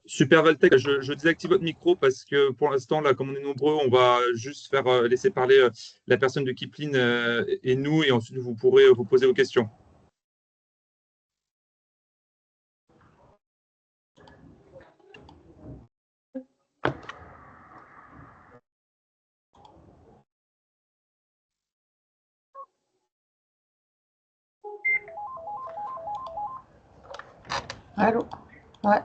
Super Valtech, je désactive votre micro parce que pour l'instant, là, comme on est nombreux, on va juste faire laisser parler la personne de Kipling et nous, et ensuite vous pourrez vous poser vos questions. Allô? Ouais.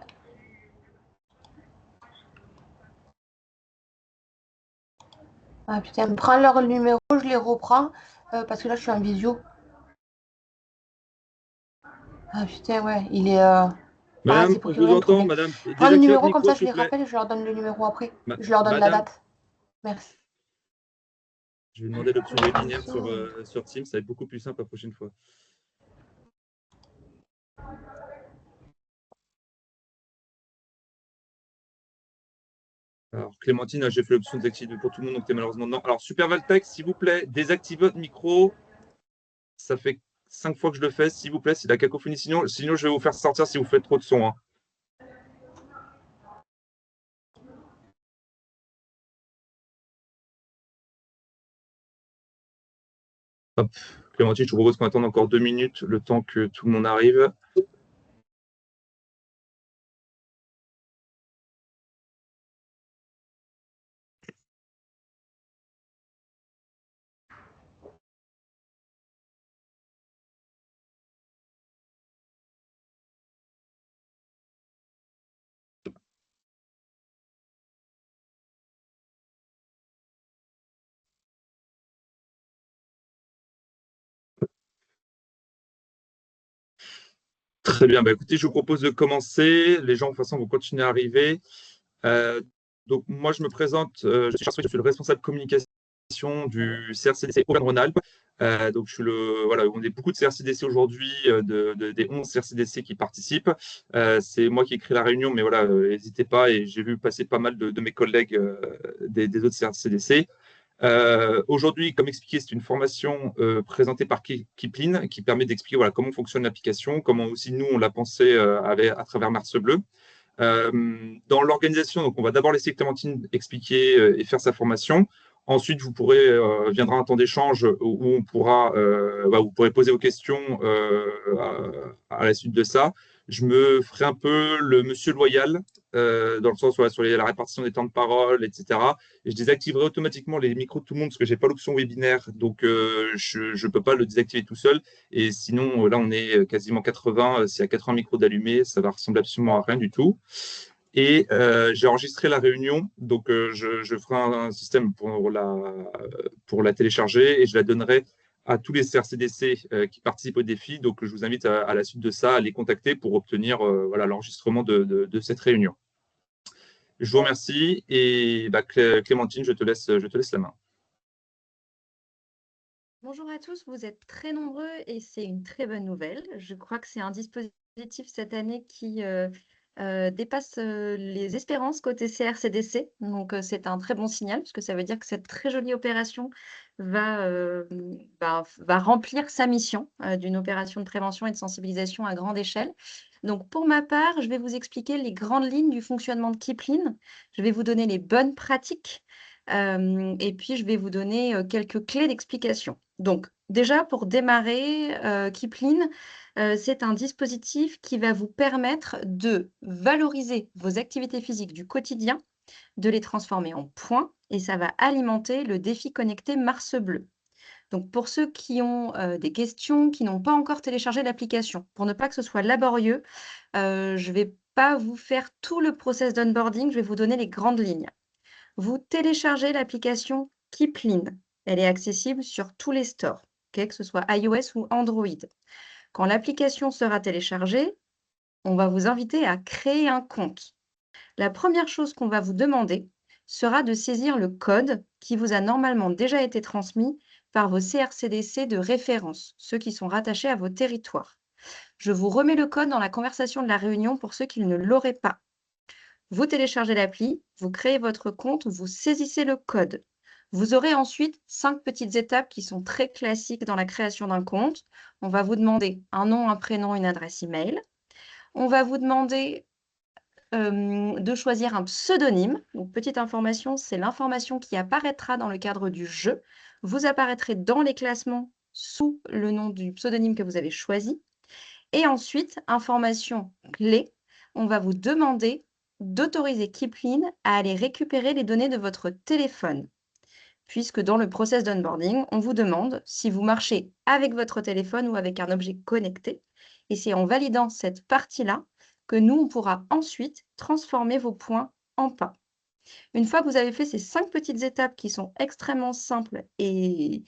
Ah putain, prends leur numéro, je les reprends parce que là je suis en visio. Ah putain, ouais, il est. Ah, Madame, c'est pour on qu'ils vous viennent entend, trouver. madame. Prends le Désactivez votre numéro, comme micro, ça je s'il les vous plaît. rappelle et je leur donne le numéro après. Je leur donne la Madame, date. Merci. je vais demander l'option webinaire sur Teams, ça va être beaucoup plus simple la prochaine fois. Alors, Clémentine, j'ai fait l'option désactiver pour tout le monde, donc tu es malheureusement non. Alors, Super Valtech, s'il vous plaît, désactivez votre micro. Ça fait 5 fois que je le fais, s'il vous plaît, c'est la cacophonie. Sinon, je vais vous faire sortir si vous faites trop de son, hein. Hop. Clémentine, je vous propose qu'on attende encore 2 minutes, le temps que tout le monde arrive. Très bien. Bah, écoutez, je vous propose de commencer. Les gens, de toute façon, vont continuer à arriver. Euh, donc, moi, je me présente. Je suis Charles, je suis le responsable communication du CRCDC Auvergne-Rhône-Alpes. Donc, je suis voilà, on est beaucoup de CRCDC aujourd'hui, des 11 CRCDC qui participent. C'est moi qui ai créé la réunion, mais voilà, n'hésitez pas. Et j'ai vu passer pas mal de mes collègues des autres CRCDC. Aujourd'hui, comme expliqué, c'est une formation présentée par Kipling qui permet d'expliquer voilà, comment fonctionne l'application, comment aussi nous, on l'a pensé à travers Mars Bleu. Dans l'organisation, donc on va d'abord laisser Clémentine expliquer et faire sa formation. Ensuite, viendra un temps d'échange où vous pourrez poser vos questions à la suite de ça. Je me ferai un peu le monsieur loyal, dans le sens sur la répartition des temps de parole, etc. Et je désactiverai automatiquement les micros de tout le monde parce que j'ai pas l'option webinaire, donc je ne peux pas le désactiver tout seul. Et sinon, là, on est quasiment 80. S'il y a 80 micros d'allumés, ça va ressembler absolument à rien du tout. Et j'ai enregistré la réunion, donc je ferai un système pour la télécharger et je la donnerai à tous les CRCDC qui participent au défi. Donc je vous invite à la suite de ça à les contacter pour obtenir voilà, l'enregistrement de cette réunion. Je vous remercie et bah, Clémentine, je te laisse la main. Bonjour à tous, vous êtes très nombreux et c'est une très bonne nouvelle. Je crois que c'est un dispositif cette année qui dépasse les espérances côté CRCDC. Donc, c'est un très bon signal parce que ça veut dire que cette très jolie opération va remplir sa mission d'une opération de prévention et de sensibilisation à grande échelle. Donc, pour ma part, je vais vous expliquer les grandes lignes du fonctionnement de Kipling. Je vais vous donner les bonnes pratiques et puis je vais vous donner quelques clés d'explication. Donc, déjà, pour démarrer, Kipling, c'est un dispositif qui va vous permettre de valoriser vos activités physiques du quotidien, de les transformer en points et ça va alimenter le défi connecté Mars Bleu. Donc, pour ceux qui ont des questions, qui n'ont pas encore téléchargé l'application, pour ne pas que ce soit laborieux, je ne vais pas vous faire tout le process d'onboarding, je vais vous donner les grandes lignes. Vous téléchargez l'application Kipling. Elle est accessible sur tous les stores, que ce soit iOS ou Android. Quand l'application sera téléchargée, on va vous inviter à créer un compte. La première chose qu'on va vous demander sera de saisir le code qui vous a normalement déjà été transmis par vos CRCDC de référence, ceux qui sont rattachés à vos territoires. Je vous remets le code dans la conversation de la réunion pour ceux qui ne l'auraient pas. Vous téléchargez l'appli, vous créez votre compte, vous saisissez le code. Vous aurez ensuite 5 petites étapes qui sont très classiques dans la création d'un compte. On va vous demander un nom, un prénom, une adresse email. On va vous demander de choisir un pseudonyme. Donc, petite information, c'est l'information qui apparaîtra dans le cadre du jeu. Vous apparaîtrez dans les classements sous le nom du pseudonyme que vous avez choisi. Et ensuite, information clé, on va vous demander d'autoriser Kipling à aller récupérer les données de votre téléphone. Puisque dans le process d'onboarding, on vous demande si vous marchez avec votre téléphone ou avec un objet connecté. Et c'est en validant cette partie-là que nous, on pourra ensuite transformer vos points en pas. Une fois que vous avez fait ces 5 petites étapes qui sont extrêmement simples et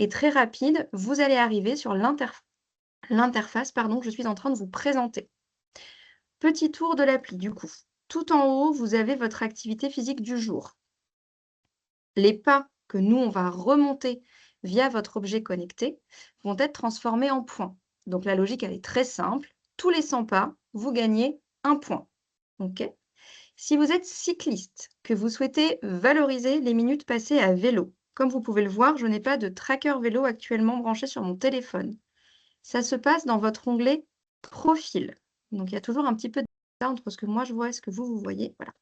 très rapides, vous allez arriver sur l'interface que je suis en train de vous présenter. Petit tour de l'appli, du coup. Tout en haut, vous avez votre activité physique du jour. Les pas que nous, on va remonter via votre objet connecté vont être transformés en points. Donc, la logique, elle est très simple. Tous les 100 pas, vous gagnez un point. OK ? Si vous êtes cycliste, que vous souhaitez valoriser les minutes passées à vélo, comme vous pouvez le voir, je n'ai pas de tracker vélo actuellement branché sur mon téléphone. Ça se passe dans votre onglet Profil. Donc, il y a toujours un petit peu de différence entre ce que moi je vois et ce que vous voyez. Voilà.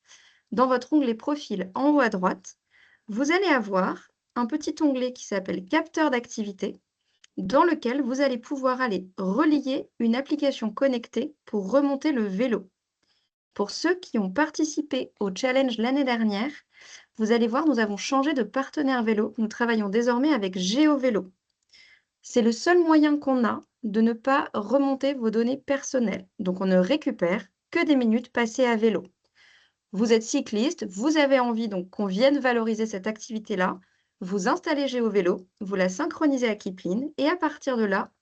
Dans votre onglet Profil, en haut à droite, vous allez avoir un petit onglet qui s'appelle Capteur d'activité, dans lequel vous allez pouvoir aller relier une application connectée pour remonter le vélo. Pour ceux qui ont participé au challenge l'année dernière, vous allez voir, nous avons changé de partenaire vélo. Nous travaillons désormais avec GeoVélo. C'est le seul moyen qu'on a de ne pas remonter vos données personnelles. Donc, on ne récupère que des minutes passées à vélo. Vous êtes cycliste, vous avez envie donc qu'on vienne valoriser cette activité-là, vous installez GeoVélo, vous la synchronisez à Kipling et à partir de là,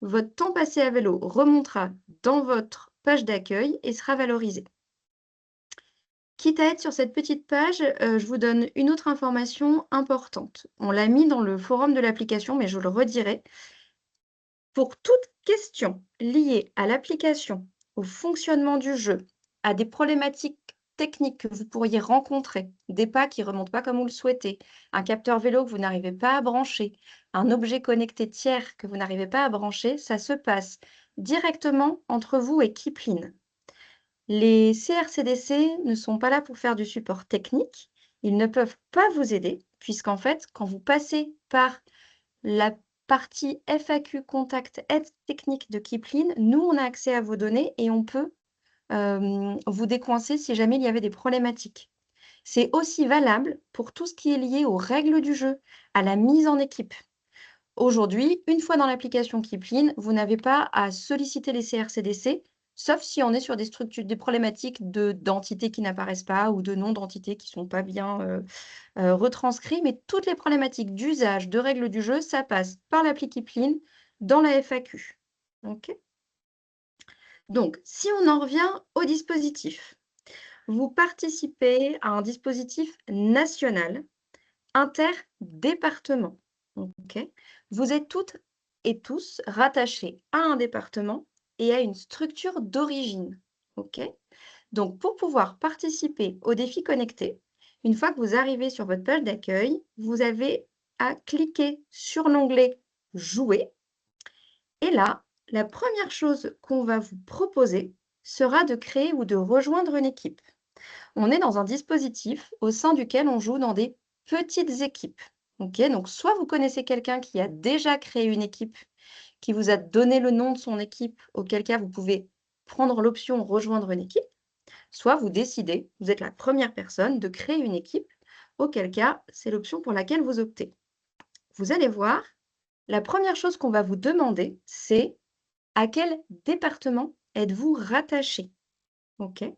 votre temps passé à vélo remontera dans votre page d'accueil et sera valorisé. Quitte à être sur cette petite page, je vous donne une autre information importante. On l'a mis dans le forum de l'application, mais je le redirai. Pour toute question liée à l'application, au fonctionnement du jeu, à des problématiques techniques que vous pourriez rencontrer, des pas qui ne remontent pas comme vous le souhaitez, un capteur vélo que vous n'arrivez pas à brancher, un objet connecté tiers que vous n'arrivez pas à brancher, ça se passe directement entre vous et Kipling. Les CRCDC ne sont pas là pour faire du support technique. Ils ne peuvent pas vous aider, puisqu'en fait, quand vous passez par la partie FAQ contact aide technique de Kipling, nous, on a accès à vos données et on peut vous décoincer si jamais il y avait des problématiques. C'est aussi valable pour tout ce qui est lié aux règles du jeu, à la mise en équipe. Aujourd'hui, une fois dans l'application Kipling, vous n'avez pas à solliciter les CRCDC, sauf si on est sur des structures, des problématiques d'entités qui n'apparaissent pas ou de noms d'entités qui ne sont pas bien retranscrits. Mais toutes les problématiques d'usage, de règles du jeu, ça passe par l'appli Kipling dans la FAQ. OK ? Donc, si on en revient au dispositif, vous participez à un dispositif national interdépartement. OK ? Vous êtes toutes et tous rattachés à un département et à une structure d'origine. OK ? Donc, pour pouvoir participer au défi connecté, une fois que vous arrivez sur votre page d'accueil, vous avez à cliquer sur l'onglet « Jouer ». Et là, la première chose qu'on va vous proposer sera de créer ou de rejoindre une équipe. On est dans un dispositif au sein duquel on joue dans des petites équipes. Okay, donc, soit vous connaissez quelqu'un qui a déjà créé une équipe, qui vous a donné le nom de son équipe, auquel cas vous pouvez prendre l'option « Rejoindre une équipe », soit vous décidez, vous êtes la première personne, de créer une équipe, auquel cas c'est l'option pour laquelle vous optez. Vous allez voir, la première chose qu'on va vous demander, c'est à quel département êtes-vous rattaché. Okay,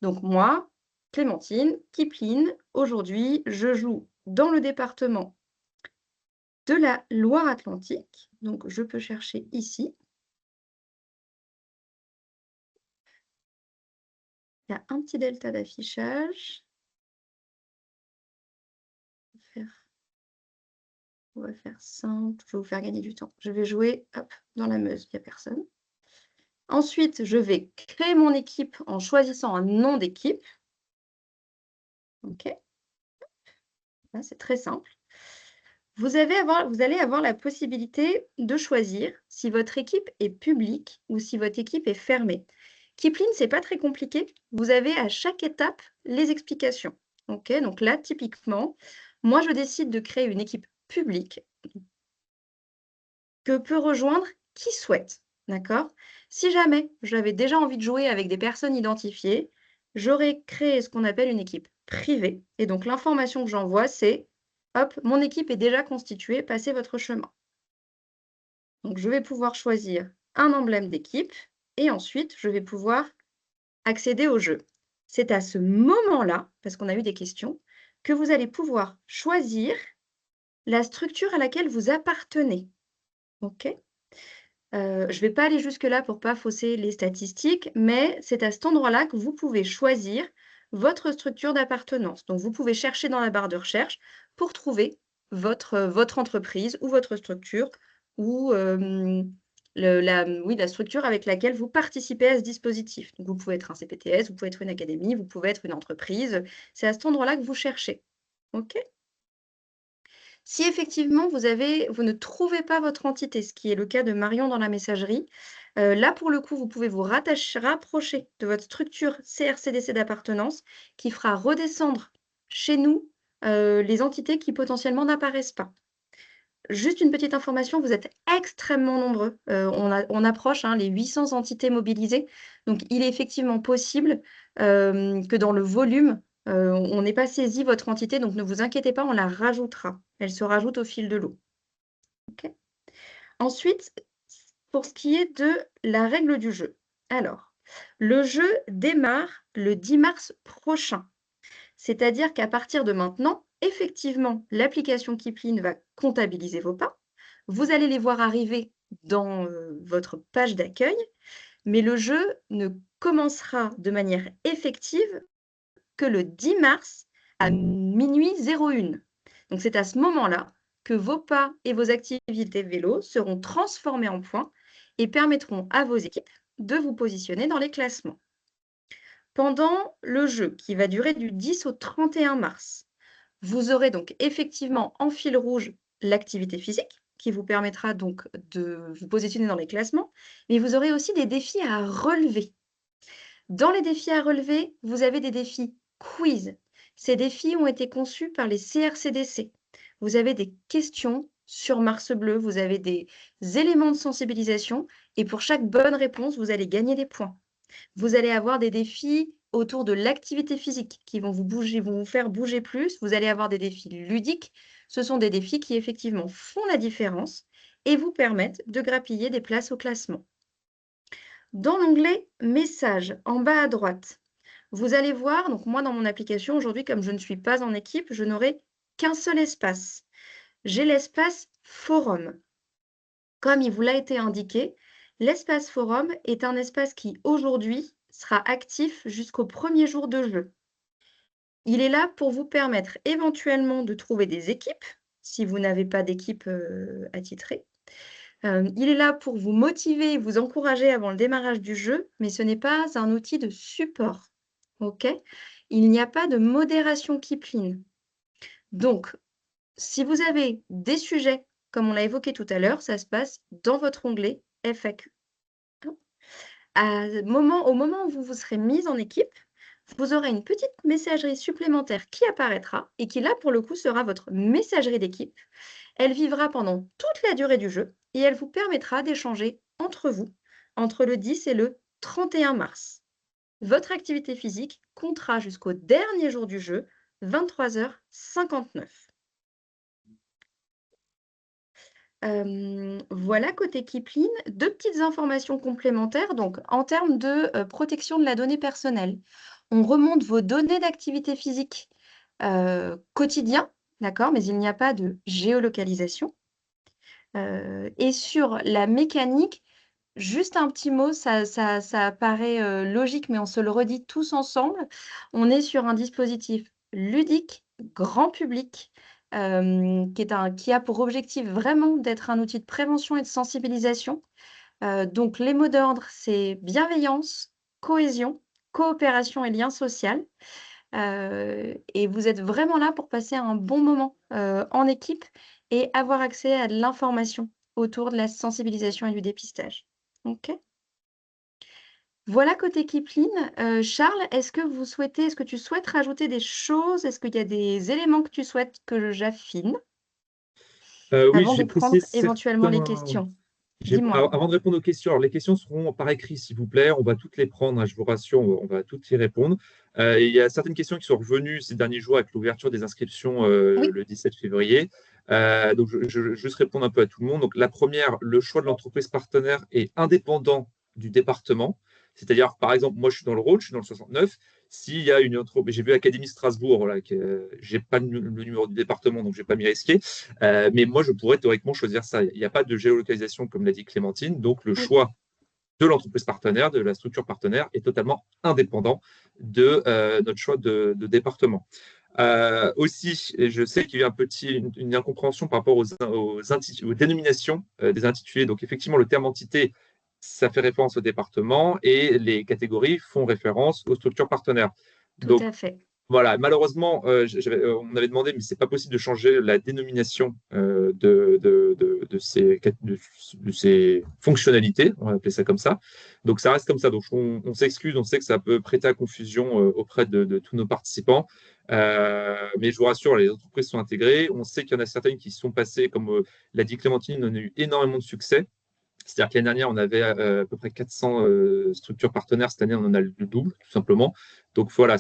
donc moi, Clémentine, Kipling, aujourd'hui, je joue dans le département de la Loire-Atlantique. Donc, je peux chercher ici. Il y a un petit delta d'affichage. On va faire simple, je vais vous faire gagner du temps. Je vais jouer dans la Meuse, il n'y a personne. Ensuite, je vais créer mon équipe en choisissant un nom d'équipe. OK. Là, c'est très simple. Vous allez avoir la possibilité de choisir si votre équipe est publique ou si votre équipe est fermée. Kipling, ce n'est pas très compliqué. Vous avez à chaque étape les explications. Ok, donc là, typiquement, moi, je décide de créer une équipe publique que peut rejoindre qui souhaite. D'accord? Si jamais j'avais déjà envie de jouer avec des personnes identifiées, j'aurais créé ce qu'on appelle une équipe privée. Et donc, l'information que j'envoie, c'est hop, mon équipe est déjà constituée, passez votre chemin. Donc, je vais pouvoir choisir un emblème d'équipe et ensuite, je vais pouvoir accéder au jeu. C'est à ce moment-là, parce qu'on a eu des questions, que vous allez pouvoir choisir la structure à laquelle vous appartenez. OK? Je ne vais pas aller jusque-là pour ne pas fausser les statistiques, mais c'est à cet endroit-là que vous pouvez choisir votre structure d'appartenance. Donc, vous pouvez chercher dans la barre de recherche pour trouver votre entreprise ou votre structure ou la structure avec laquelle vous participez à ce dispositif. Donc, vous pouvez être un CPTS, vous pouvez être une académie, vous pouvez être une entreprise. C'est à cet endroit-là que vous cherchez. OK? Si effectivement vous ne trouvez pas votre entité, ce qui est le cas de Marion dans la messagerie, là pour le coup, vous pouvez vous rapprocher de votre structure CRCDC d'appartenance qui fera redescendre chez nous, les entités qui potentiellement n'apparaissent pas. Juste une petite information, vous êtes extrêmement nombreux, on approche, les 800 entités mobilisées. Donc il est effectivement possible, que dans le volume, on n'ait pas saisi votre entité, donc ne vous inquiétez pas, on la rajoutera. Elle se rajoute au fil de l'eau. OK? Ensuite, pour ce qui est de la règle du jeu. Alors, le jeu démarre le 10 mars prochain. C'est-à-dire qu'à partir de maintenant, effectivement, l'application Kipling va comptabiliser vos pas. Vous allez les voir arriver dans votre page d'accueil, mais le jeu ne commencera de manière effective que le 10 mars à minuit 01. Donc c'est à ce moment-là que vos pas et vos activités vélo seront transformés en points et permettront à vos équipes de vous positionner dans les classements. Pendant le jeu, qui va durer du 10 au 31 mars, vous aurez donc effectivement en fil rouge l'activité physique, qui vous permettra donc de vous positionner dans les classements, mais vous aurez aussi des défis à relever. Dans les défis à relever, vous avez des défis quiz. Ces défis ont été conçus par les CRCDC. Vous avez des questions sur Mars Bleu, vous avez des éléments de sensibilisation, et pour chaque bonne réponse, vous allez gagner des points. Vous allez avoir des défis autour de l'activité physique qui vont vous faire bouger plus. Vous allez avoir des défis ludiques. Ce sont des défis qui effectivement font la différence et vous permettent de grappiller des places au classement. Dans l'onglet Messages, en bas à droite, vous allez voir, donc moi dans mon application aujourd'hui, comme je ne suis pas en équipe, je n'aurai qu'un seul espace. J'ai l'espace Forum. Comme il vous l'a été indiqué, l'espace forum est un espace qui, aujourd'hui, sera actif jusqu'au premier jour de jeu. Il est là pour vous permettre éventuellement de trouver des équipes, si vous n'avez pas d'équipe attitrée. Il est là pour vous motiver et vous encourager avant le démarrage du jeu, mais ce n'est pas un outil de support. OK? Il n'y a pas de modération Kipling. Donc, si vous avez des sujets, comme on l'a évoqué tout à l'heure, ça se passe dans votre onglet FAQ. Au moment où vous vous serez mis en équipe, vous aurez une petite messagerie supplémentaire qui apparaîtra et qui, là, pour le coup, sera votre messagerie d'équipe. Elle vivra pendant toute la durée du jeu et elle vous permettra d'échanger entre vous entre le 10 et le 31 mars. Votre activité physique comptera jusqu'au dernier jour du jeu, 23h59. Voilà côté Kipling. 2 petites informations complémentaires. Donc, en termes de protection de la donnée personnelle, on remonte vos données d'activité physique quotidien, d'accord, mais il n'y a pas de géolocalisation. Et sur la mécanique, juste un petit mot, ça paraît logique, mais on se le redit tous ensemble. On est sur un dispositif ludique, grand public, qui a pour objectif vraiment d'être un outil de prévention et de sensibilisation. Donc les mots d'ordre, c'est bienveillance, cohésion, coopération et lien social. Et vous êtes vraiment là pour passer un bon moment en équipe et avoir accès à de l'information autour de la sensibilisation et du dépistage. OK? Voilà côté Kipling. Charles, est-ce que tu souhaites rajouter des choses? Est-ce qu'il y a des éléments que tu souhaites que j'affine Oui, avant de j'ai prendre précisé éventuellement les certains. questions? Dis-moi. Avant de répondre aux questions, alors les questions seront par écrit, s'il vous plaît. On va toutes les prendre, hein, je vous rassure, on va toutes y répondre. Et il y a certaines questions qui sont revenues ces derniers jours avec l'ouverture des inscriptions Oui, le 17 février. Donc, je vais juste répondre un peu à tout le monde. Donc, la première, le choix de l'entreprise partenaire est indépendant du département. C'est-à-dire, par exemple, moi, je suis dans le Rhône, je suis dans le 69. S'il y a une entreprise, j'ai vu Académie Strasbourg, voilà, j'ai pas le numéro du département, donc je n'ai pas m'y risquer. Mais moi, je pourrais théoriquement choisir ça. Il n'y a pas de géolocalisation, comme l'a dit Clémentine. Donc, le oui, choix de l'entreprise partenaire, de la structure partenaire, est totalement indépendant de notre choix de département. Aussi, et je sais qu'il y a une incompréhension par rapport aux dénominations des intitulés. Donc, effectivement, le terme entité, ça fait référence au département et les catégories font référence aux structures partenaires. tout Donc, à fait. voilà, malheureusement, on avait demandé, mais c'est pas possible de changer la dénomination de ces fonctionnalités, on va appeler ça comme ça. Donc ça reste comme ça. Donc on s'excuse, on sait que ça peut prêter à confusion auprès de tous nos participants. Mais je vous rassure, les entreprises sont intégrées. On sait qu'il y en a certaines qui sont passées, comme l'a dit Clémentine, on a eu énormément de succès. C'est-à-dire que l'année dernière, on avait à peu près 400 structures partenaires. Cette année, on en a le double, tout simplement. Donc voilà,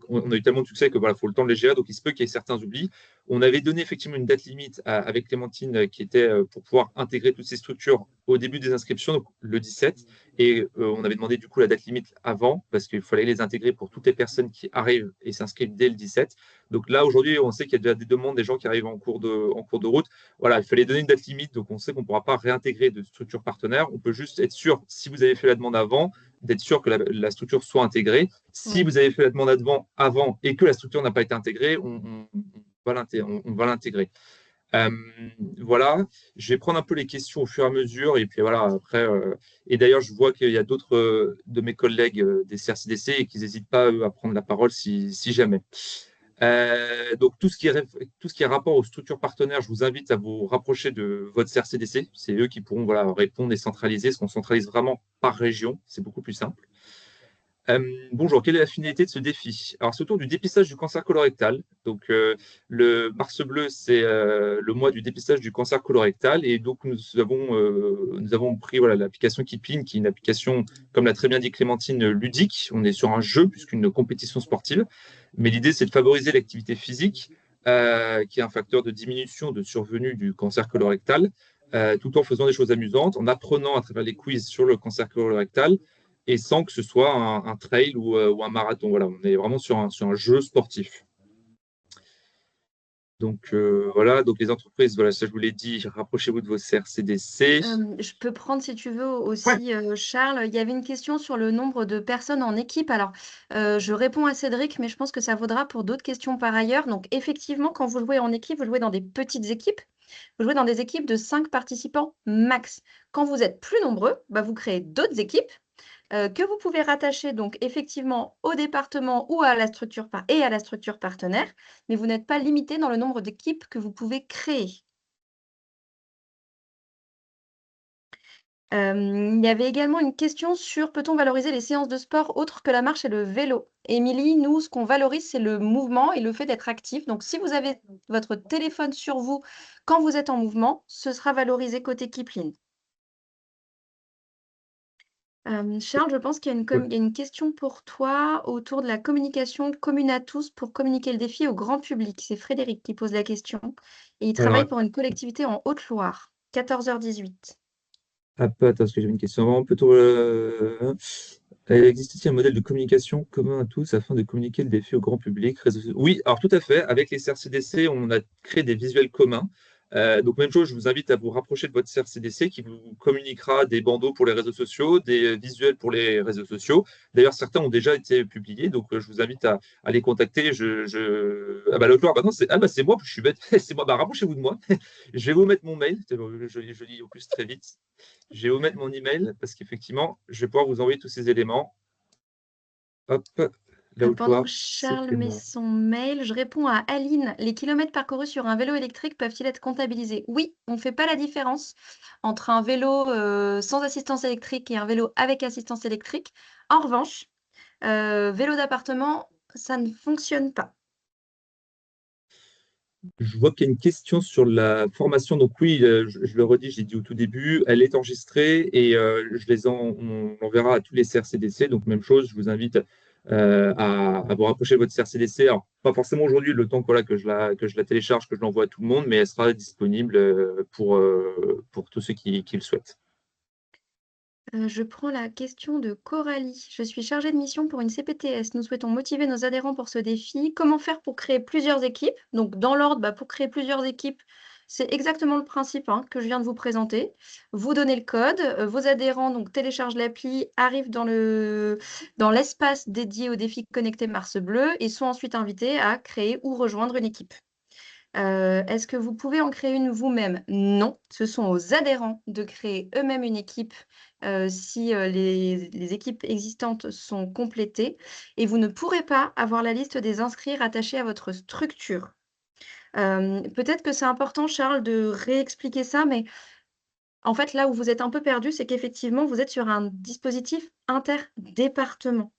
on a eu tellement de succès que voilà, faut le temps de les gérer. Donc il se peut qu'il y ait certains oublis. On avait donné effectivement une date limite avec Clémentine qui était pour pouvoir intégrer toutes ces structures au début des inscriptions, donc le 17. Et on avait demandé du coup la date limite avant parce qu'il fallait les intégrer pour toutes les personnes qui arrivent et s'inscrivent dès le 17. Donc là, aujourd'hui, on sait qu'il y a déjà des demandes des gens qui arrivent en cours de route. Voilà, il fallait donner une date limite, donc on sait qu'on ne pourra pas réintégrer de structure partenaire. On peut juste être sûr, si vous avez fait la demande avant, d'être sûr que la structure soit intégrée. Si Oui. vous avez fait la demande avant et que la structure n'a pas été intégrée, on va l'intégrer. Euh, voilà, je vais prendre un peu les questions au fur et à mesure, et puis voilà, après, et d'ailleurs, je vois qu'il y a d'autres de mes collègues des CRCDC et qu'ils n'hésitent pas, eux, à prendre la parole si jamais. Donc, tout ce qui est rapport aux structures partenaires, je vous invite à vous rapprocher de votre CRCDC. C'est eux qui pourront voilà, répondre et centraliser, parce qu'on centralise vraiment par région. C'est beaucoup plus simple. Bonjour, quelle est la finalité de ce défi? Alors, c'est autour du dépistage du cancer colorectal. Donc, le mars bleu, c'est le mois du dépistage du cancer colorectal. Et donc, nous avons pris voilà, l'application Keepin, qui est une application, comme l'a très bien dit Clémentine, ludique. On est sur un jeu, puisqu'une compétition sportive. Mais l'idée, c'est de favoriser l'activité physique, qui est un facteur de diminution de survenue du cancer colorectal, tout en faisant des choses amusantes, en apprenant à travers les quiz sur le cancer colorectal et sans que ce soit un trail ou un marathon. Voilà, on est vraiment sur un jeu sportif. Donc voilà, donc les entreprises, voilà, ça je vous l'ai dit, rapprochez-vous de vos CRCDC. Je peux prendre, si tu veux, Ouais. aussi, Charles. Il y avait une question sur le nombre de personnes en équipe. Alors, je réponds à Cédric, mais je pense que ça vaudra pour d'autres questions par ailleurs. Donc, effectivement, quand vous jouez en équipe, vous jouez dans des petites équipes. Vous jouez dans des équipes de 5 participants max. Quand vous êtes plus nombreux, bah, vous créez d'autres équipes que vous pouvez rattacher donc effectivement au département ou à la structure et à la structure partenaire, mais vous n'êtes pas limité dans le nombre d'équipes que vous pouvez créer. Il y avait également une question sur peut-on valoriser les séances de sport autres que la marche et le vélo? Émilie, nous, ce qu'on valorise, c'est le mouvement et le fait d'être actif. Donc, si vous avez votre téléphone sur vous quand vous êtes en mouvement, ce sera valorisé côté Kipling. Charles, je pense qu'il y a Ouais. il y a une question pour toi autour de la communication commune à tous pour communiquer le défi au grand public. C'est Frédéric qui pose la question et il travaille Alors, pour une collectivité en Haute-Loire, 14h18. attends, parce que j'avais une question vraiment plutôt. Existe-t-il un modèle de communication commun à tous afin de communiquer le défi au grand public? Oui, alors tout à fait. Avec les CRCDC, on a créé des visuels communs. Donc, même chose, je vous invite à vous rapprocher de votre CRCDC qui vous communiquera des bandeaux pour les réseaux sociaux, des visuels pour les réseaux sociaux. D'ailleurs, certains ont déjà été publiés, donc je vous invite à les contacter. Ah bah l'autre jour, bah non, c'est moi, je suis bête, c'est moi, bah rapprochez-vous de moi. Je vais vous mettre mon mail, je lis au plus très vite. Je vais vous mettre mon email parce qu'effectivement, je vais pouvoir vous envoyer tous ces éléments. Hop. là où Pendant toi, que c'est Charles met paiement. son mail, je réponds à Aline. Les kilomètres parcourus sur un vélo électrique peuvent-ils être comptabilisés? Oui, on ne fait pas la différence entre un vélo sans assistance électrique et un vélo avec assistance électrique. En revanche, vélo d'appartement, ça ne fonctionne pas. Je vois qu'il y a une question sur la formation. Donc oui, je le redis, j'ai dit au tout début, elle est enregistrée et on l'enverra à tous les CRCDC. Donc même chose, je vous invite à vous rapprocher de votre CRCDC. Alors, pas forcément aujourd'hui, le temps voilà, que je la télécharge, que je l'envoie à tout le monde, mais elle sera disponible pour tous ceux qui le souhaitent. Je prends la question de Coralie. Je suis chargée de mission pour une CPTS. Nous souhaitons motiver nos adhérents pour ce défi. Comment faire pour créer plusieurs équipes? Donc, dans l'ordre, pour créer plusieurs équipes, c'est exactement le principe que je viens de vous présenter. Vous donnez le code, vos adhérents donc, téléchargent l'appli, arrivent dans l'espace dédié au défi Connecté Mars Bleu et sont ensuite invités à créer ou rejoindre une équipe. Est-ce que vous pouvez en créer une vous-même? Non, ce sont aux adhérents de créer eux-mêmes une équipe, si, les équipes existantes sont complétées et vous ne pourrez pas avoir la liste des inscrits rattachés à votre structure. Peut-être que c'est important, Charles, de réexpliquer ça, mais en fait, là où vous êtes un peu perdu, c'est qu'effectivement, vous êtes sur un dispositif interdépartement.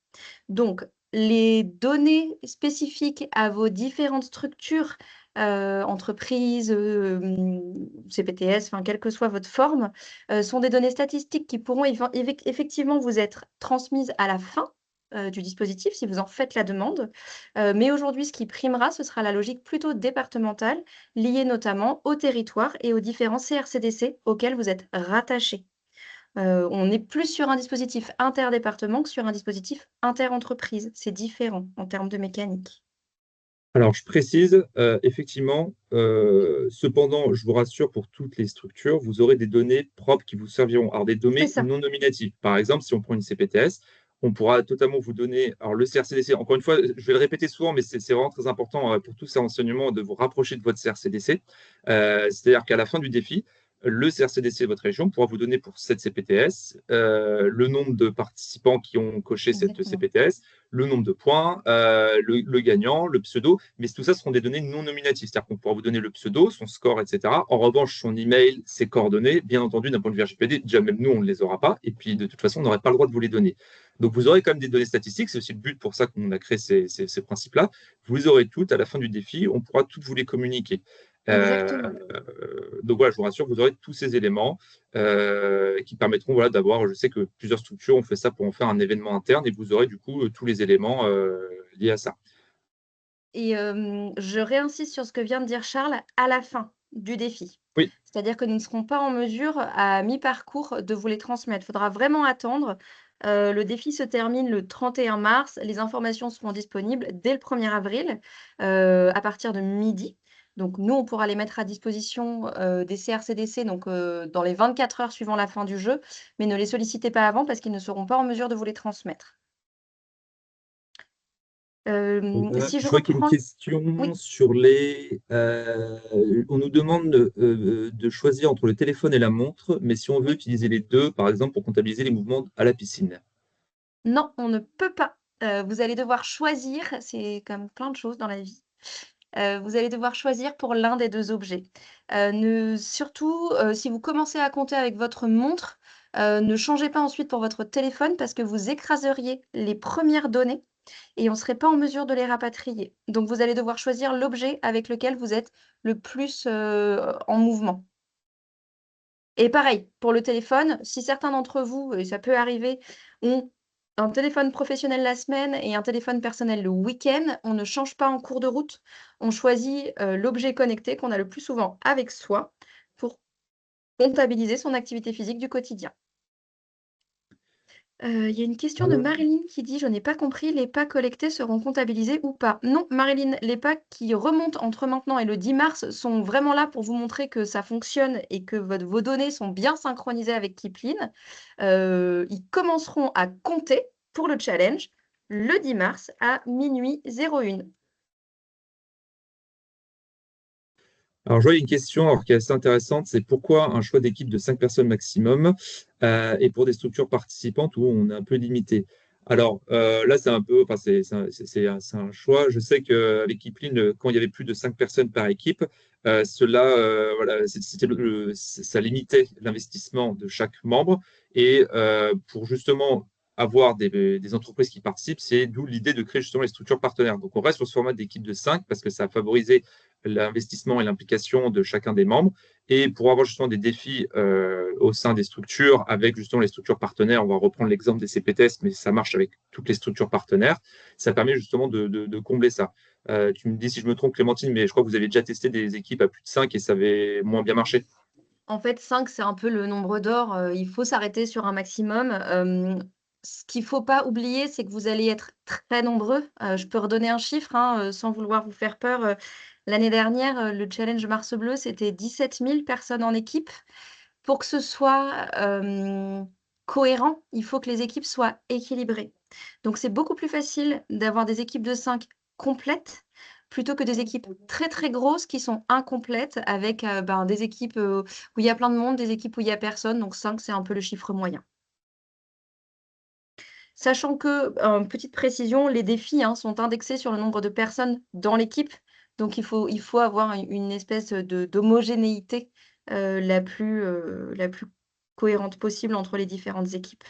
Donc, les données spécifiques à vos différentes structures, entreprises, CPTS, enfin, quelle que soit votre forme, sont des données statistiques qui pourront effectivement vous être transmises à la fin, du dispositif si vous en faites la demande. Mais aujourd'hui, ce qui primera, ce sera la logique plutôt départementale, liée notamment au territoire et aux différents CRCDC auxquels vous êtes rattachés. On est plus sur un dispositif interdépartement que sur un dispositif interentreprise. C'est différent en termes de mécanique. Alors, je précise, effectivement, cependant, je vous rassure, pour toutes les structures, vous aurez des données propres qui vous serviront. Alors, des C'est données ça. non nominatives. Par exemple, si on prend une CPTS, on pourra totalement vous donner. Alors, le CRCDC, encore une fois, je vais le répéter souvent, mais c'est vraiment très important pour tous ces renseignements de vous rapprocher de votre CRCDC. C'est-à-dire qu'à la fin du défi, le CRCDC de votre région pourra vous donner pour cette CPTS le nombre de participants qui ont coché cette Exactement. CPTS, le nombre de points, le gagnant, le pseudo, mais tout ça seront des données non nominatives, c'est-à-dire qu'on pourra vous donner le pseudo, son score, etc. En revanche, son email, ses coordonnées, bien entendu, d'un point de vue RGPD, déjà même nous, on ne les aura pas, et puis de toute façon, on n'aurait pas le droit de vous les donner. Donc vous aurez quand même des données statistiques, c'est aussi le but pour ça qu'on a créé ces principes-là. Vous aurez toutes à la fin du défi, on pourra toutes vous les communiquer. Exactement. Donc voilà, je vous rassure, vous aurez tous ces éléments qui permettront voilà, d'avoir, je sais que plusieurs structures ont fait ça pour en faire un événement interne et vous aurez du coup tous les éléments liés à ça. Et je réinsiste sur ce que vient de dire Charles, à la fin du défi. Oui, C'est-à-dire que nous ne serons pas en mesure, à mi-parcours, de vous les transmettre. Il faudra vraiment attendre. Le défi se termine le 31 mars. Les informations seront disponibles dès le 1er avril, à partir de midi. Donc nous, on pourra les mettre à disposition, des CRCDC, donc dans les 24 heures suivant la fin du jeu, mais ne les sollicitez pas avant parce qu'ils ne seront pas en mesure de vous les transmettre. Si je je vois qu'il y a une reprends question oui? sur les. On nous demande de choisir entre le téléphone et la montre, mais si on veut Oui. utiliser les deux, par exemple, pour comptabiliser les mouvements à la piscine. Non, on ne peut pas. Vous allez devoir choisir, c'est comme plein de choses dans la vie. Vous allez devoir choisir pour l'un des 2 objets. Ne surtout, si vous commencez à compter avec votre montre, ne changez pas ensuite pour votre téléphone parce que vous écraseriez les premières données et on ne serait pas en mesure de les rapatrier. Donc vous allez devoir choisir l'objet avec lequel vous êtes le plus, en mouvement. Et pareil, pour le téléphone, si certains d'entre vous, et ça peut arriver, ont un téléphone professionnel la semaine et un téléphone personnel le week-end, on ne change pas en cours de route. On choisit, l'objet connecté qu'on a le plus souvent avec soi pour comptabiliser son activité physique du quotidien. Il y a une question de Marilyn qui dit: «Je n'ai pas compris, les pas collectés seront comptabilisés ou pas?» Non, Marilyn, les pas qui remontent entre maintenant et le 10 mars sont vraiment là pour vous montrer que ça fonctionne et que vos données sont bien synchronisées avec Keepline. Ils commenceront à compter pour le challenge le 10 mars à 00:01. Alors, je vois une question alors, qui est assez intéressante, c'est pourquoi un choix d'équipe de 5 personnes maximum et pour des structures participantes où on est un peu limité. Alors là, c'est un peu, enfin, c'est un choix. Je sais qu'avec Kipling, quand il y avait plus de 5 personnes par équipe, cela, voilà, ça limitait l'investissement de chaque membre. Et pour justement avoir des entreprises qui participent, c'est d'où l'idée de créer justement les structures partenaires. Donc, on reste sur ce format d'équipe de 5 parce que ça a favorisé l'investissement et l'implication de chacun des membres. Et pour avoir justement des défis au sein des structures, avec justement les structures partenaires, on va reprendre l'exemple des CPTS, mais ça marche avec toutes les structures partenaires, ça permet justement de combler ça. Tu me dis si je me trompe, Clémentine, mais je crois que vous avez déjà testé des équipes à plus de 5 et ça avait moins bien marché. En fait, 5, c'est un peu le nombre d'or. Il faut s'arrêter sur un maximum. Ce qu'il ne faut pas oublier, c'est que vous allez être très nombreux. Je peux redonner un chiffre, hein, sans vouloir vous faire peur. L'année dernière, le challenge Mars Bleu, c'était 17 000 personnes en équipe. Pour que ce soit cohérent, il faut que les équipes soient équilibrées. Donc, c'est beaucoup plus facile d'avoir des équipes de 5 complètes plutôt que des équipes très, très grosses qui sont incomplètes avec des équipes où il y a plein de monde, des équipes où il y a personne. Donc 5, c'est un peu le chiffre moyen. Sachant que, petite précision, les défis, hein, sont indexés sur le nombre de personnes dans l'équipe. Donc il faut avoir une espèce d'homogénéité, la plus cohérente possible entre les différentes équipes.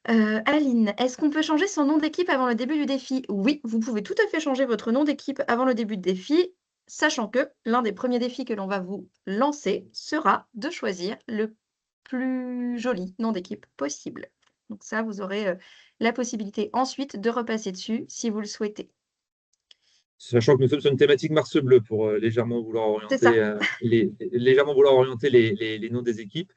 Aline, est-ce qu'on peut changer son nom d'équipe avant le début du défi? Oui, vous pouvez tout à fait changer votre nom d'équipe avant le début du défi, sachant que l'un des premiers défis que l'on va vous lancer sera de choisir le plus joli nom d'équipe possible. Donc ça, vous aurez, la possibilité ensuite de repasser dessus si vous le souhaitez. Sachant que nous sommes sur une thématique Mars Bleu pour C'est ça. légèrement vouloir orienter les noms des équipes.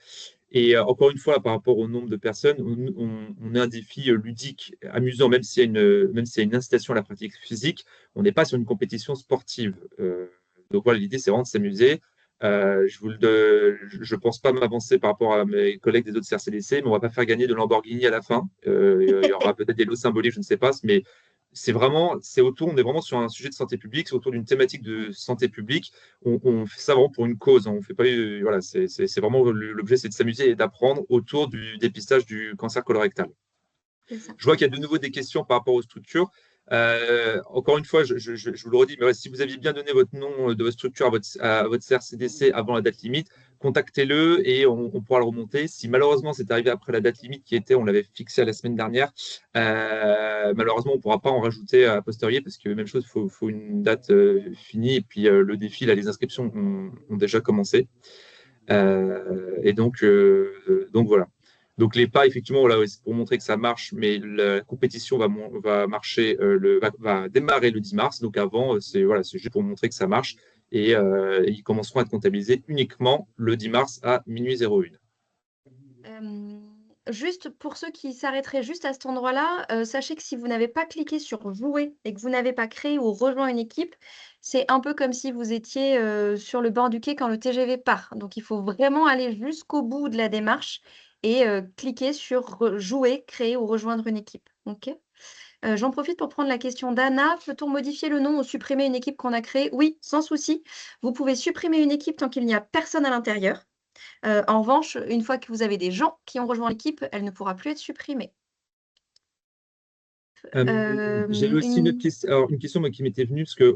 Et encore une fois, par rapport au nombre de personnes, on a un défi ludique, amusant, même s'il y a une incitation à la pratique physique, on n'est pas sur une compétition sportive. Donc voilà, l'idée, c'est vraiment de s'amuser. Je pense pas m'avancer par rapport à mes collègues des autres CRCDC, mais on va pas faire gagner de Lamborghini à la fin. Il y aura peut-être des lots symboliques, je ne sais pas, mais on est vraiment sur un sujet de santé publique, c'est autour d'une thématique de santé publique. On fait ça vraiment pour une cause, hein. On fait pas, voilà, c'est vraiment l'objet, c'est de s'amuser et d'apprendre autour du dépistage du cancer colorectal. C'est ça. Je vois qu'il y a de nouveau des questions par rapport aux structures. Encore une fois, je vous le redis, mais ouais, si vous aviez bien donné votre nom de votre structure à votre CRCDC avant la date limite, contactez-le et on pourra le remonter. Si malheureusement c'est arrivé après la date limite on l'avait fixée la semaine dernière, malheureusement on ne pourra pas en rajouter à posteriori parce que même chose, il faut une date finie et puis le défi, là, les inscriptions ont déjà commencé. Et donc voilà. Donc les pas, effectivement, voilà, ouais, c'est pour montrer que ça marche, mais la compétition va marcher, va démarrer le 10 mars. Donc avant, c'est juste pour montrer que ça marche. Et ils commenceront à être comptabilisés uniquement le 10 mars à minuit 01. Juste pour ceux qui s'arrêteraient juste à cet endroit-là, sachez que si vous n'avez pas cliqué sur «Jouer» et que vous n'avez pas créé ou rejoint une équipe, c'est un peu comme si vous étiez, sur le bord du quai quand le TGV part. Donc il faut vraiment aller jusqu'au bout de la démarche et cliquer sur «Jouer», créer ou rejoindre une équipe. OK? J'en profite pour prendre la question d'Anna. Peut-on modifier le nom ou supprimer une équipe qu'on a créée? Oui, sans souci. Vous pouvez supprimer une équipe tant qu'il n'y a personne à l'intérieur. En revanche, une fois que vous avez des gens qui ont rejoint l'équipe, elle ne pourra plus être supprimée. J'ai aussi une autre Une question, alors, une question moi, qui m'était venue, parce que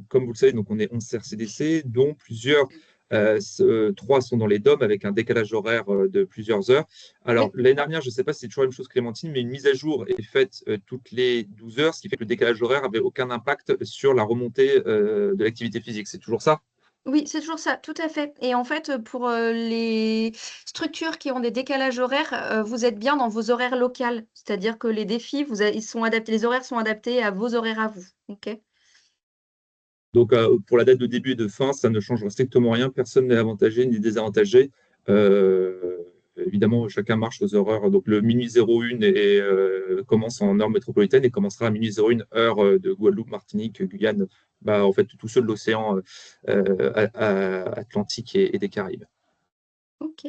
comme vous le savez, donc on est 11 CRCDC, dont plusieurs, 3 sont dans les DOM avec un décalage horaire de plusieurs heures. Alors, oui, l'année dernière, je ne sais pas si c'est toujours la même chose, Clémentine, mais une mise à jour est faite toutes les 12 heures, ce qui fait que le décalage horaire n'avait aucun impact sur la remontée de l'activité physique. C'est toujours ça? oui, c'est toujours ça, tout à fait. Et en fait, pour, les structures qui ont des décalages horaires, vous êtes bien dans vos horaires locales. C'est-à-dire que les défis, ils sont adaptés, les horaires sont adaptés à vos horaires à vous. OK? Donc, pour la date de début et de fin, ça ne change strictement rien. Personne n'est avantagé ni désavantagé. Évidemment, chacun marche aux horaires. Donc, le minuit 01 commence en heure métropolitaine et commencera à minuit 01 heure de Guadeloupe, Martinique, Guyane, en fait, tout seul l'océan Atlantique et des Caraïbes. OK.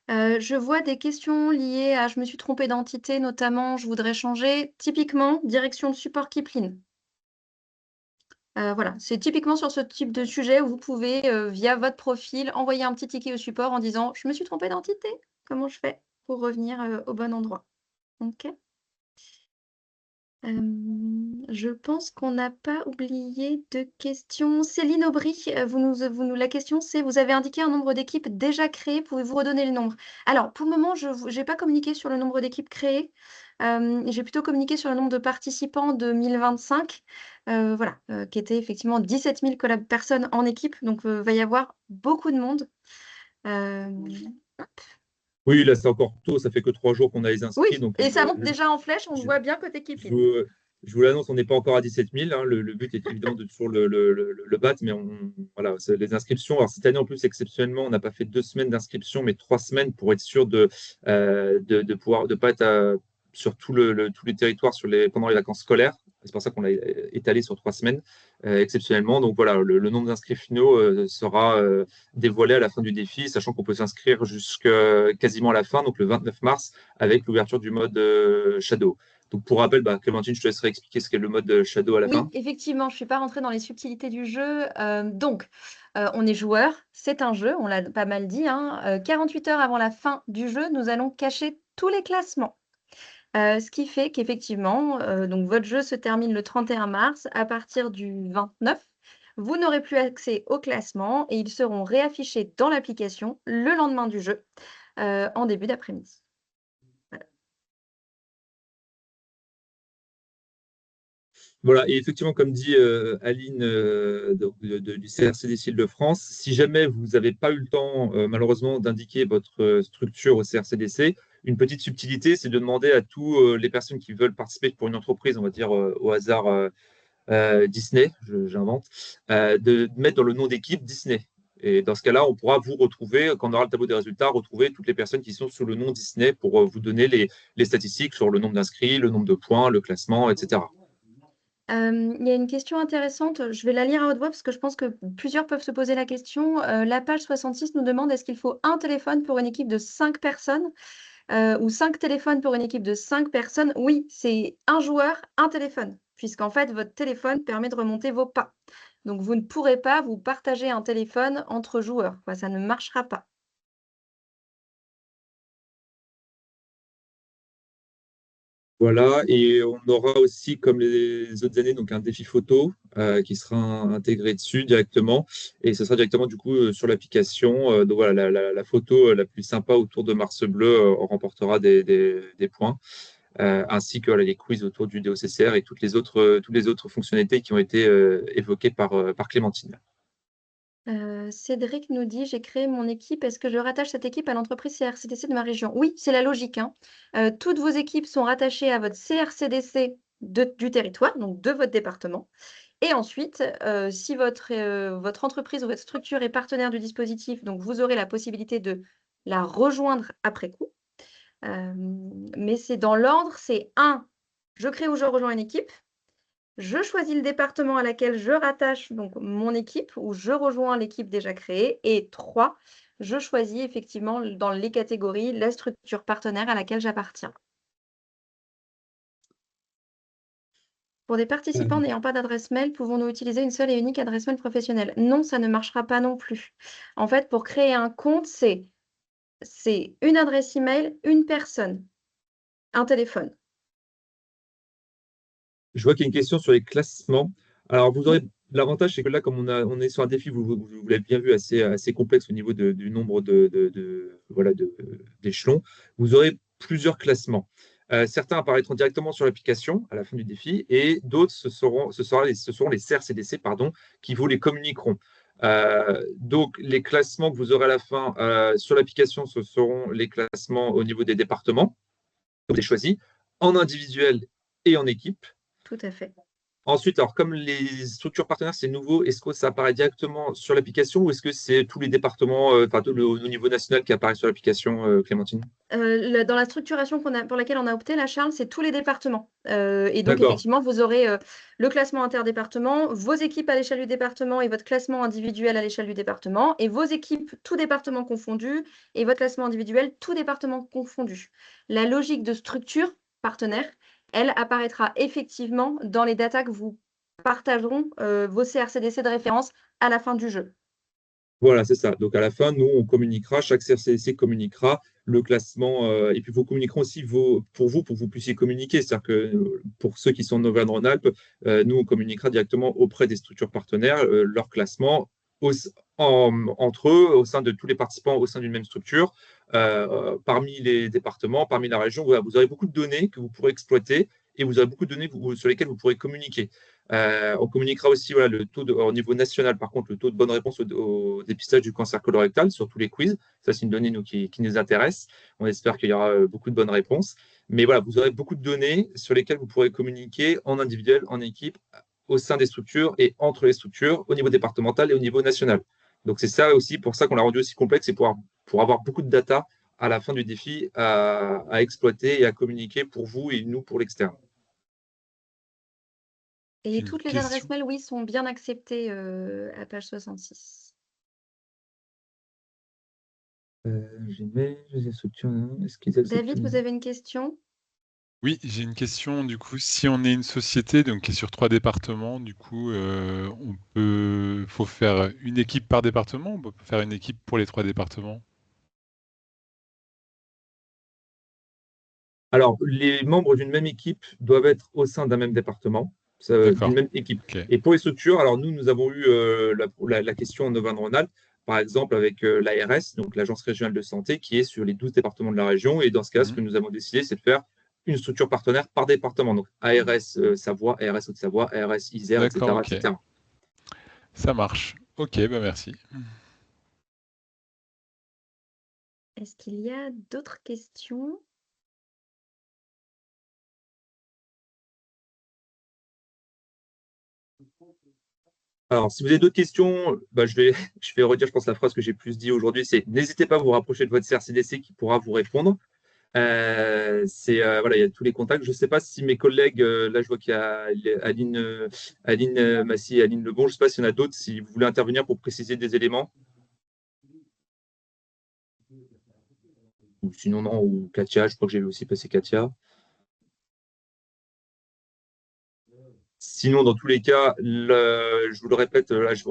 Je vois des questions liées à «Je me suis trompée d'entité», notamment «Je voudrais changer». Typiquement, direction de support Kipling. Voilà, c'est typiquement sur ce type de sujet où vous pouvez, via votre profil, envoyer un petit ticket au support en disant: «Je me suis trompé d'entité, comment je fais pour revenir, au bon endroit?» OK. Je pense qu'on n'a pas oublié de questions. Céline Aubry, la question c'est: vous avez indiqué un nombre d'équipes déjà créées, pouvez-vous redonner le nombre? Alors, pour le moment, je n'ai pas communiqué sur le nombre d'équipes créées. J'ai plutôt communiqué sur le nombre de participants 2025, voilà, qui était effectivement 17 000 personnes en équipe, donc va y avoir beaucoup de monde. Hop. Oui, là, c'est encore tôt. Ça fait que 3 jours qu'on a les Oui, inscrits. Donc, et ça monte déjà en flèche, on le je, voit bien côté je Kipling. vous, je vous l'annonce, on n'est pas encore à 17 000. Hein. Le but est évident de toujours le battre, mais voilà, les inscriptions. Alors, cette année, en plus, exceptionnellement, on n'a pas fait 2 semaines d'inscription, mais 3 semaines pour être sûr de pouvoir de pas être sur tous les territoires pendant les vacances scolaires. C'est pour ça qu'on l'a étalé sur 3 semaines, exceptionnellement. Donc voilà, le nombre d'inscrits finaux sera dévoilé à la fin du défi, sachant qu'on peut s'inscrire jusqu'à quasiment à la fin, donc le 29 mars, avec l'ouverture du mode Shadow. Donc pour rappel, Clémentine, je te laisserai expliquer ce qu'est le mode Shadow à la Oui, fin. effectivement, je ne suis pas rentrée dans les subtilités du jeu. On est joueur, c'est un jeu, on l'a pas mal dit, hein. 48 heures avant la fin du jeu, nous allons cacher tous les classements. Ce qui fait qu'effectivement, donc votre jeu se termine le 31 mars. À partir du 29, vous n'aurez plus accès au classement et ils seront réaffichés dans l'application le lendemain du jeu, en début d'après-midi. Voilà. Voilà, et effectivement, comme dit Aline du CRCDC Île-de-France, si jamais vous n'avez pas eu le temps, malheureusement, d'indiquer votre structure au CRCDC, une petite subtilité, c'est de demander à tous les personnes qui veulent participer pour une entreprise, on va dire au hasard Disney, j'invente, de mettre dans le nom d'équipe Disney. Et dans ce cas-là, on pourra vous retrouver, quand on aura le tableau des résultats, retrouver toutes les personnes qui sont sous le nom Disney pour vous donner les statistiques sur le nombre d'inscrits, le nombre de points, le classement, etc. Il y a une question intéressante, je vais la lire à haute voix parce que je pense que plusieurs peuvent se poser la question. La page 66 nous demande: est-ce qu'il faut un téléphone pour une équipe de 5 personnes, ou 5 téléphones pour une équipe de 5 personnes? Oui, c'est un joueur, un téléphone, puisqu'en fait, votre téléphone permet de remonter vos pas. Donc vous ne pourrez pas vous partager un téléphone entre joueurs, quoi, ça ne marchera pas. Voilà, et on aura aussi, comme les autres années, donc un défi photo qui sera intégré dessus directement. Et ce sera directement du coup sur l'application. Donc voilà, la photo la plus sympa autour de Mars Bleu remportera des points, ainsi que voilà, les quiz autour du DOCCR et toutes les autres fonctionnalités qui ont été évoquées par Clémentine. Cédric nous dit: «J'ai créé mon équipe, est-ce que je rattache cette équipe à l'entreprise CRCDC de ma région?» Oui, c'est la logique, hein. Toutes vos équipes sont rattachées à votre CRCDC du territoire, donc de votre département. Et ensuite, si votre entreprise ou votre structure est partenaire du dispositif, donc vous aurez la possibilité de la rejoindre après coup. Mais c'est dans l'ordre, c'est 1, je crée ou je rejoins une équipe. Je choisis le département à laquelle je rattache donc mon équipe ou je rejoins l'équipe déjà créée. Et 3, je choisis effectivement dans les catégories la structure partenaire à laquelle j'appartiens. Pour des participants n'ayant pas d'adresse mail, pouvons-nous utiliser une seule et unique adresse mail professionnelle? Non, ça ne marchera pas non plus. En fait, pour créer un compte, c'est une adresse email, une personne, un téléphone. Je vois qu'il y a une question sur les classements. Alors, vous aurez Oui. l'avantage, c'est que là, comme on est sur un défi, vous l'avez bien vu, assez complexe au niveau du nombre voilà, d'échelons, vous aurez plusieurs classements. Certains apparaîtront directement sur l'application à la fin du défi, et d'autres, ce seront les CRCDC, pardon, qui vous les communiqueront. Donc, les classements que vous aurez à la fin sur l'application, ce seront les classements au niveau des départements que vous avez choisis, en individuel et en équipe. Tout à fait. Ensuite, alors comme les structures partenaires, c'est nouveau, est-ce que ça apparaît directement sur l'application ou est-ce que c'est tous les départements, au niveau national qui apparaît sur l'application, Clémentine? Dans la structuration pour laquelle on a opté, là, Charles, c'est tous les départements. Et donc, D'accord. effectivement, vous aurez le classement interdépartement, vos équipes à l'échelle du département et votre classement individuel à l'échelle du département, et vos équipes, tout département confondu, et votre classement individuel, tout département confondu. La logique de structure partenaire, elle apparaîtra effectivement dans les datas que vous partageront vos CRCDC de référence à la fin du jeu. Voilà, c'est ça. Donc, à la fin, nous, on communiquera, chaque CRCDC communiquera le classement, et puis vous communiquerons aussi pour vous que vous puissiez communiquer. C'est-à-dire que pour ceux qui sont en Auvergne-Rhône-Alpes, nous, on communiquera directement auprès des structures partenaires leur classement entre eux, au sein de tous les participants, au sein d'une même structure, parmi les départements, parmi la région. Voilà, vous aurez beaucoup de données que vous pourrez exploiter et vous aurez beaucoup de données sur lesquelles vous pourrez communiquer. On communiquera aussi voilà, au niveau national, par contre, le taux de bonne réponse au dépistage du cancer colorectal sur tous les quiz. Ça, c'est une donnée qui nous intéresse. On espère qu'il y aura beaucoup de bonnes réponses. Mais voilà, vous aurez beaucoup de données sur lesquelles vous pourrez communiquer en individuel, en équipe, au sein des structures et entre les structures, au niveau départemental et au niveau national. Donc, c'est ça aussi, pour ça qu'on l'a rendu aussi complexe, et pour avoir beaucoup de data à la fin du défi à exploiter et à communiquer pour vous et nous pour l'externe. Et Une toutes les question. adresses mail, oui, sont bien acceptées à page 66. Gmail, les structures, est-ce qu'ils acceptent David, vous avez une question? Oui, j'ai une question. Du coup, si on est une société donc, qui est sur 3 départements, du coup, faut faire une équipe par département ou on peut faire une équipe pour les 3 départements? Alors, les membres d'une même équipe doivent être au sein d'un même département, D'accord. d'une même équipe. Ok. Et pour les structures, alors nous avons eu la question en Auvergne-Rhône-Alpes, par exemple avec l'ARS, donc l'Agence régionale de santé, qui est sur les 12 départements de la région. Et dans ce cas, ce que nous avons décidé, c'est de faire une structure partenaire par département. Donc ARS Savoie, ARS Haute-Savoie, ARS Isère, D'accord, etc., ok. etc. Ça marche. Ok, bah merci. Est-ce qu'il y a d'autres questions? Alors, si vous avez d'autres questions, je vais redire, je pense, la phrase que j'ai plus dit aujourd'hui, c'est n'hésitez pas à vous rapprocher de votre CRCDC qui pourra vous répondre. Voilà, il y a tous les contacts. Je ne sais pas si mes collègues, là je vois qu'il y a Aline Massy et Aline Lebon, je ne sais pas s'il y en a d'autres, si vous voulez intervenir pour préciser des éléments. Ou sinon, non, ou Katia, je crois que j'ai vu aussi passer Katia. Sinon, dans tous les cas, je vous le répète, là, j'ai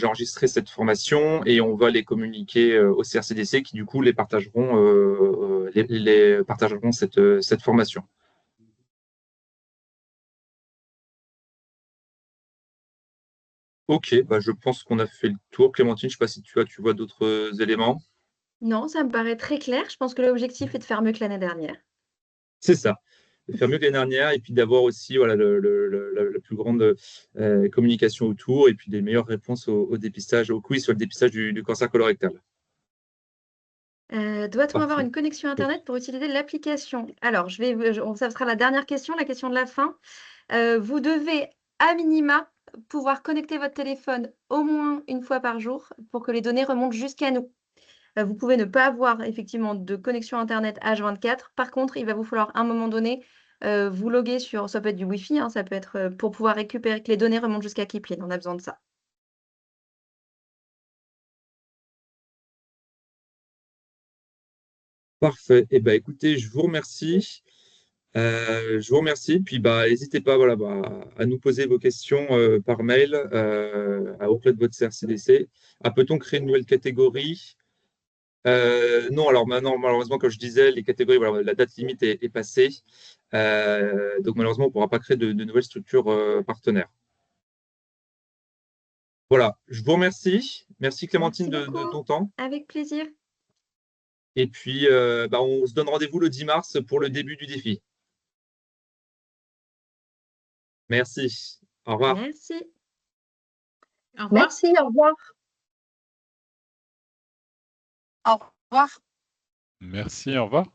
enregistré cette formation et on va les communiquer au CRCDC qui, du coup, les partageront cette formation. Ok, je pense qu'on a fait le tour. Clémentine, je ne sais pas si tu vois d'autres éléments. Non, ça me paraît très clair. Je pense que l'objectif est de faire mieux que l'année dernière. C'est ça. De faire mieux que l'année dernière et puis d'avoir aussi voilà, la plus grande communication autour et puis des meilleures réponses au dépistage, au quiz sur le dépistage du cancer colorectal. Doit-on avoir Parfait. une connexion Internet pour utiliser l'application? Alors, ça sera la dernière question, la question de la fin. Vous devez, à minima, pouvoir connecter votre téléphone au moins une fois par jour pour que les données remontent jusqu'à nous. Vous pouvez ne pas avoir effectivement de connexion Internet H24. Par contre, il va vous falloir à un moment donné vous loguer sur, ça peut être du Wi-Fi, hein, ça peut être pour pouvoir récupérer que les données remontent jusqu'à Kipling. On a besoin de ça. Parfait. Eh ben, écoutez, je vous remercie. Je vous remercie. Puis n'hésitez pas voilà, à nous poser vos questions par mail auprès de votre CRCDC. Peut-on créer une nouvelle catégorie? Non, alors maintenant, malheureusement, comme je disais, les catégories, voilà, la date limite est passée. Donc malheureusement, on ne pourra pas créer de nouvelles structures partenaires. Voilà, je vous remercie. Merci Clémentine Merci de beaucoup. ton temps. Avec plaisir. Et puis, on se donne rendez-vous le 10 mars pour le début du défi. Merci. Au revoir. Merci. Au revoir. Merci, au revoir. Au revoir. Merci, au revoir.